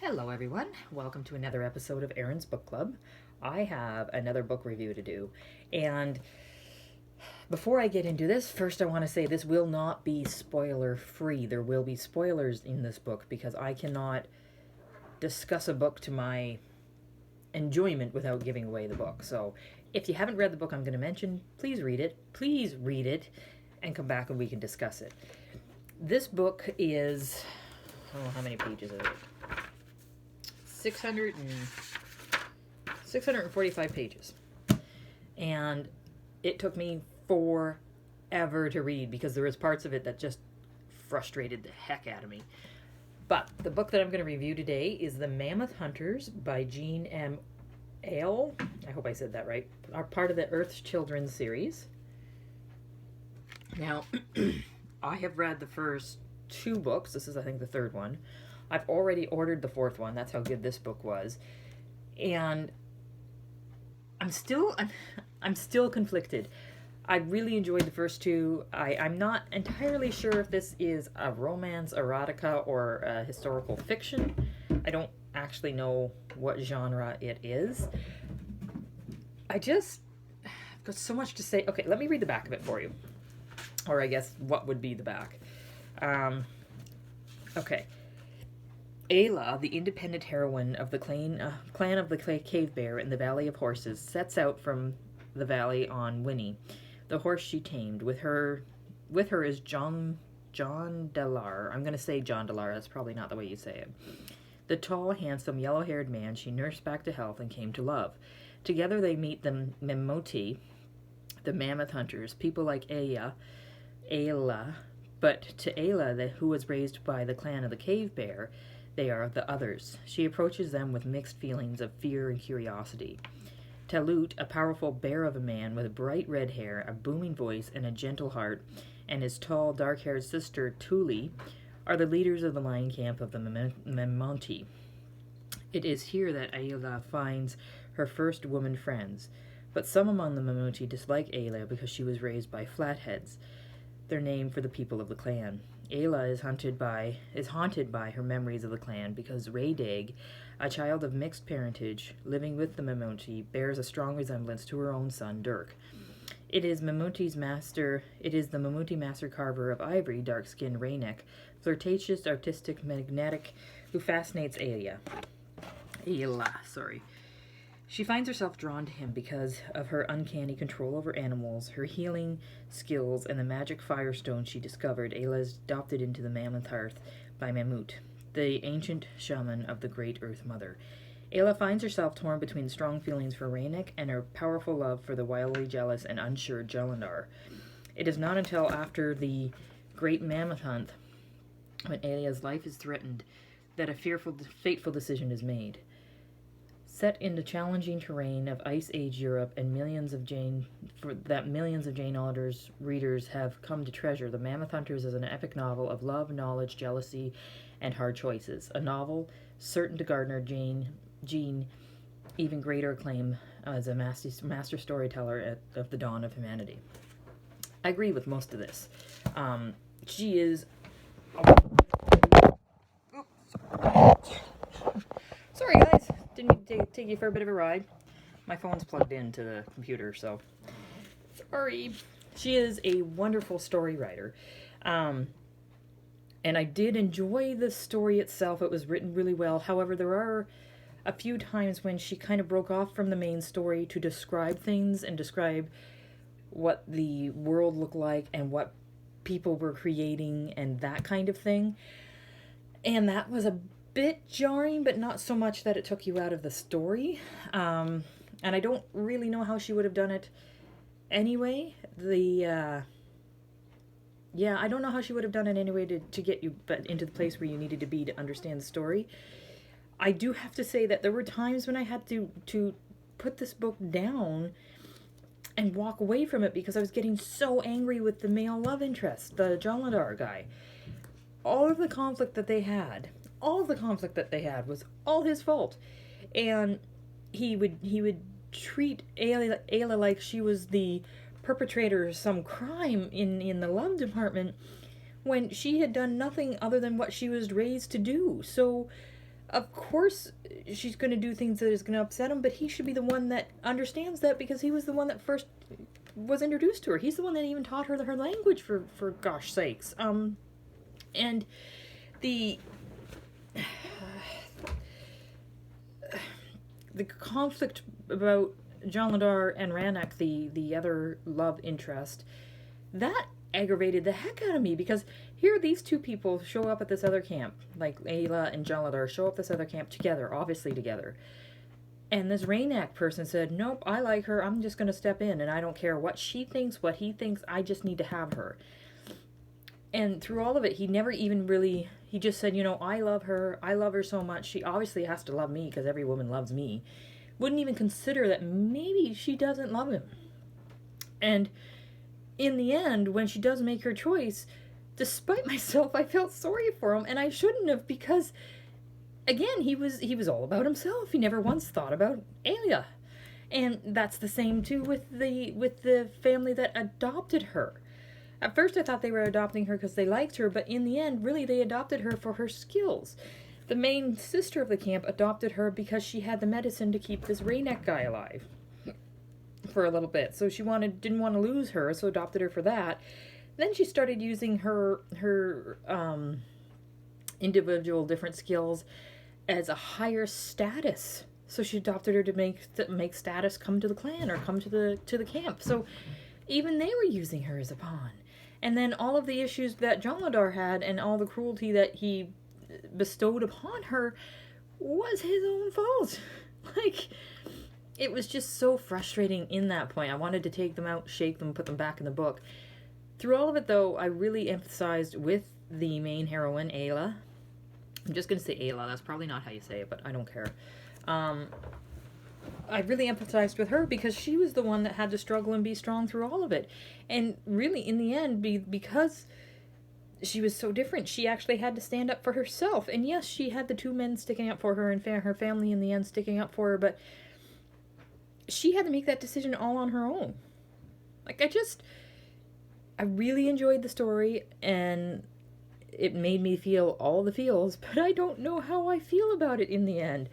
Hello, everyone. Welcome to another episode of Erin's Book Club. I have another book review to do. And before I get into this, first I want to say this will not be spoiler free. There will be spoilers in this book because I cannot discuss a book to my enjoyment without giving away the book. So if you haven't read the book I'm going to mention, please read it. Please read it and come back and we can discuss it. This book is, how many pages is it? 645 pages. And it took me forever to read because there was parts of it that just frustrated the heck out of me. But the book that I'm going to review today is The Mammoth Hunters by Jean M. Ale. I hope I said that right. Are part of the Earth's Children series. Now, I have read the first two books. This is, I think, the third one. I've already ordered the fourth one. That's how good this book was. And I'm still conflicted. I really enjoyed the first two. I'm not entirely sure if this is a romance, erotica, or a historical fiction. I don't actually know what genre it is. I've got so much to say. Okay, let me read the back of it for you. Or I guess what would be the back. Okay. Ayla, the independent heroine of the clan of the Cave Bear in the Valley of Horses, sets out from the valley on Winnie, the horse she tamed. With her is John Delar. I'm going to say John Delar. That's probably not the way you say it. The tall, handsome, yellow-haired man she nursed back to health and came to love. Together they meet the Mammoth, the Mammoth Hunters, people like Ayla, but to Ayla, who was raised by the clan of the Cave Bear, they are the others. She approaches them with mixed feelings of fear and curiosity. Talut, a powerful bear of a man with bright red hair, a booming voice, and a gentle heart, and his tall, dark-haired sister, Tuli, are the leaders of the lion camp of the Mammoth. It is here that Ayla finds her first woman friends, but some among the Mammoth dislike Ayla because she was raised by flatheads, their name for the people of the clan. Ayla is haunted by her memories of the clan because Raydag, a child of mixed parentage living with the Mammoth, bears a strong resemblance to her own son Dirk. It is the Mammoth master carver of ivory, dark-skinned Raynek, flirtatious, artistic, magnetic, who fascinates Ayla. She finds herself drawn to him because of her uncanny control over animals, her healing skills, and the magic firestone she discovered. Ayla is adopted into the Mammoth Hearth by Mammoth, the ancient shaman of the Great Earth Mother. Ayla finds herself torn between strong feelings for Raynek and her powerful love for the wildly jealous and unsure Jallandar. It is not until after the Great Mammoth Hunt, when Ayla's life is threatened, that a fateful decision is made. Set in the challenging terrain of Ice Age Europe and millions of Jane Austen's readers have come to treasure, The Mammoth Hunters is an epic novel of love, knowledge, jealousy, and hard choices. A novel certain to garner Jean even greater acclaim as a master storyteller of the dawn of humanity. I agree with most of this. She is... Sorry, guys. Didn't mean to take you for a bit of a ride. My phone's plugged into the computer, so sorry. She is a wonderful story writer. And I did enjoy the story itself. It was written really well. However, there are a few times when she kind of broke off from the main story to describe things and describe what the world looked like and what people were creating and that kind of thing. And that was a bit jarring, but not so much that it took you out of the story. And I don't really know how she would have done it anyway. I don't know how she would have done it anyway to get you into the place where you needed to be to understand the story. I do have to say that there were times when I had to put this book down and walk away from it because I was getting so angry with the male love interest, the Jallandar guy. All of the conflict that they had was all his fault. And he would treat Ayla like she was the perpetrator of some crime in the love department when she had done nothing other than what she was raised to do. So Of course, she's going to do things that is going to upset him, but he should be the one that understands that because he was the one that first was introduced to her. He's the one that even taught her language, for gosh sakes. And the the conflict about John Ladar and Ranak, the other love interest, that aggravated the heck out of me because here these two people show up at this other camp, like Ayla and John Ladar show up at this other camp together, obviously together. And this Ranak person said, nope, I like her, I'm just going to step in, and I don't care what she thinks, what he thinks, I just need to have her. And through all of it, he never even really, he just said, I love her so much, she obviously has to love me because every woman loves me. Wouldn't even consider that maybe she doesn't love him. And in the end, when she does make her choice, despite myself, I felt sorry for him, and I shouldn't have because, again, he was all about himself. He never once thought about Alia. And that's the same too with the family that adopted her. At first I thought they were adopting her because they liked her, but in the end, really, they adopted her for her skills. The main sister of the camp adopted her because she had the medicine to keep this Rayneck guy alive for a little bit. So she didn't want to lose her, so adopted her for that. Then she started using her individual different skills as a higher status. So she adopted her to make status come to the clan or come to the camp. So even they were using her as a pawn. And then all of the issues that John Ladar had and all the cruelty that he bestowed upon her was his own fault. Like, it was just so frustrating in that point. I wanted to take them out, shake them, put them back in the book. Through all of it, though, I really emphasized with the main heroine, Ayla. I'm just going to say Ayla. That's probably not how you say it, but I don't care. I really empathized with her because she was the one that had to struggle and be strong through all of it. And really, in the end, because she was so different, she actually had to stand up for herself. And yes, she had the two men sticking up for her and her family in the end sticking up for her, but she had to make that decision all on her own. Like, I really enjoyed the story, and it made me feel all the feels, but I don't know how I feel about it in the end.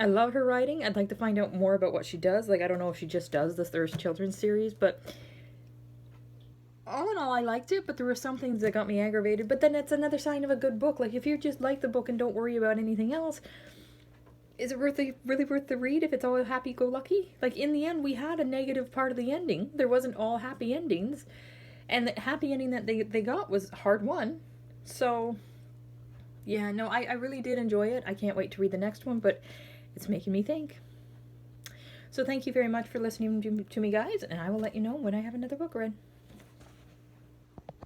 I love her writing. I'd like to find out more about what she does. Like, I don't know if she just does the Thirst Children's series, but all in all, I liked it, but there were some things that got me aggravated. But then it's another sign of a good book. Like, if you just like the book and don't worry about anything else, is it really worth the read if it's all happy-go-lucky? Like, in the end, we had a negative part of the ending. There wasn't all happy endings. And the happy ending that they got was hard won. So, yeah, no, I really did enjoy it. I can't wait to read the next one, but it's making me think. So thank you very much for listening to me, guys, and I will let you know when I have another book read.